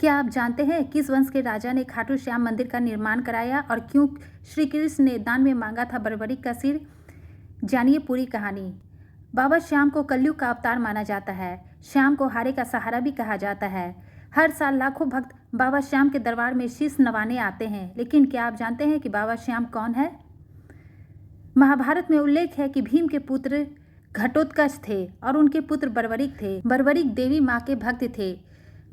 क्या आप जानते हैं किस वंश के राजा ने खाटू श्याम मंदिर का निर्माण कराया और क्यों श्री कृष्ण ने दान में मांगा था बर्बरीक का सिर? जानिए पूरी कहानी। बाबा श्याम को कलयुग का अवतार माना जाता है। श्याम को हारे का सहारा भी कहा जाता है। हर साल लाखों भक्त बाबा श्याम के दरबार में शीश नवाने आते हैं, लेकिन क्या आप जानते हैं कि बाबा श्याम कौन है? महाभारत में उल्लेख है कि भीम के पुत्र घटोत्कच थे और उनके पुत्र बर्बरीक थे। बर्बरीक देवी माँ के भक्त थे।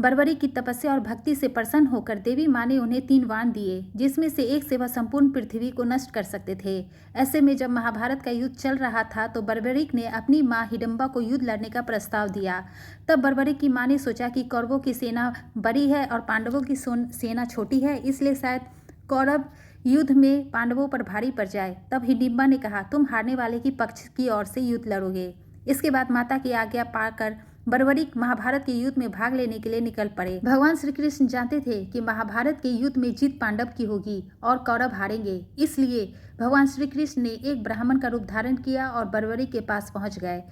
बर्बरीक की तपस्या और भक्ति से प्रसन्न होकर देवी माँ ने उन्हें 3 वाण दिए, जिसमें से एक से वह संपूर्ण पृथ्वी को नष्ट कर सकते थे। ऐसे में जब महाभारत का युद्ध चल रहा था तो बर्बरीक ने अपनी माँ हिडम्बा को युद्ध लड़ने का प्रस्ताव दिया। तब बर्बरीक की माँ ने सोचा कि कौरवों की सेना बड़ी है और पांडवों की सेना छोटी है, इसलिए शायद कौरव युद्ध में पांडवों पर भारी पड़ जाए। तब हिडिंबा ने कहा, तुम हारने वाले की पक्ष की ओर से युद्ध लड़ोगे। इसके बाद माता की आज्ञा पाकर बर्बरीक महाभारत के युद्ध में भाग लेने के लिए निकल पड़े। भगवान श्री कृष्ण जानते थे कि महाभारत के युद्ध में जीत पांडव की होगी और कौरव हारेंगे, इसलिए भगवान श्री कृष्ण ने एक ब्राह्मण का रूप धारण किया और बर्बरीक के पास पहुंच गए।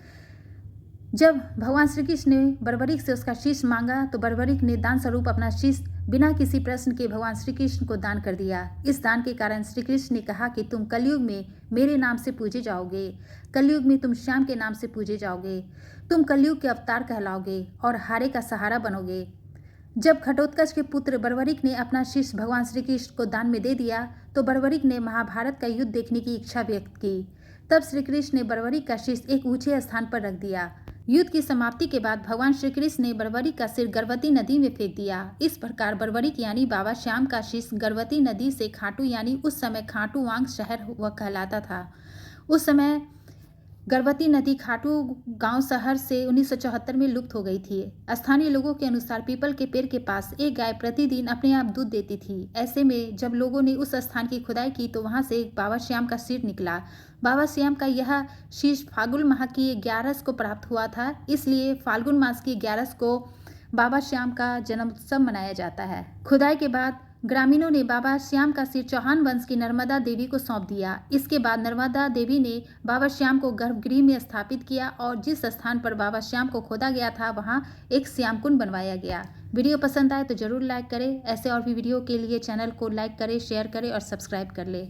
जब भगवान श्री कृष्ण ने बर्बरीक से उसका शीश मांगा तो बर्बरीक ने दान स्वरूप अपना शीश बिना किसी प्रश्न के भगवान श्री कृष्ण को दान कर दिया। इस दान के कारण श्री कृष्ण ने कहा कि तुम कलयुग में मेरे नाम से पूजे जाओगे, कलयुग में तुम श्याम के नाम से पूजे जाओगे, तुम कलयुग के अवतार कहलाओगे और हारे का सहारा बनोगे। जब घटोत्कच के पुत्र बर्बरीक ने अपना शीश भगवान श्री कृष्ण को दान में दे दिया तो बर्बरीक ने महाभारत का युद्ध देखने की इच्छा व्यक्त की। तब श्री कृष्ण ने बर्बरीक का शीश एक ऊंचे स्थान पर रख दिया। युद्ध की समाप्ति के बाद भगवान श्री कृष्ण ने बर्बरीक का सिर गर्भवती नदी में फेंक दिया। इस प्रकार बर्बरीक यानी बाबा श्याम का शीश गर्भवती नदी से खाटू यानी उस समय खाटू वांग शहर हुआ कहलाता था। उस समय गर्भवती नदी खाटू गांव शहर से 1974 में लुप्त हो गई थी। स्थानीय लोगों के अनुसार पीपल के पेड़ के पास एक गाय प्रतिदिन अपने आप दूध देती थी। ऐसे में जब लोगों ने उस स्थान की खुदाई की तो वहां से बाबा श्याम का सिर निकला। बाबा श्याम का यह शीश फाल्गुन माह की 11 को प्राप्त हुआ था, इसलिए फाल्गुन मास की 11 को बाबा श्याम का जन्मोत्सव मनाया जाता है। खुदाई के बाद ग्रामीणों ने बाबा श्याम का सिर चौहान वंश की नर्मदा देवी को सौंप दिया। इसके बाद नर्मदा देवी ने बाबा श्याम को गर्भगृह में स्थापित किया और जिस स्थान पर बाबा श्याम को खोदा गया था वहां एक श्यामकुंड बनवाया गया। वीडियो पसंद आए तो जरूर लाइक करें। ऐसे और भी वीडियो के लिए चैनल को लाइक करें, शेयर करें और सब्सक्राइब कर लें।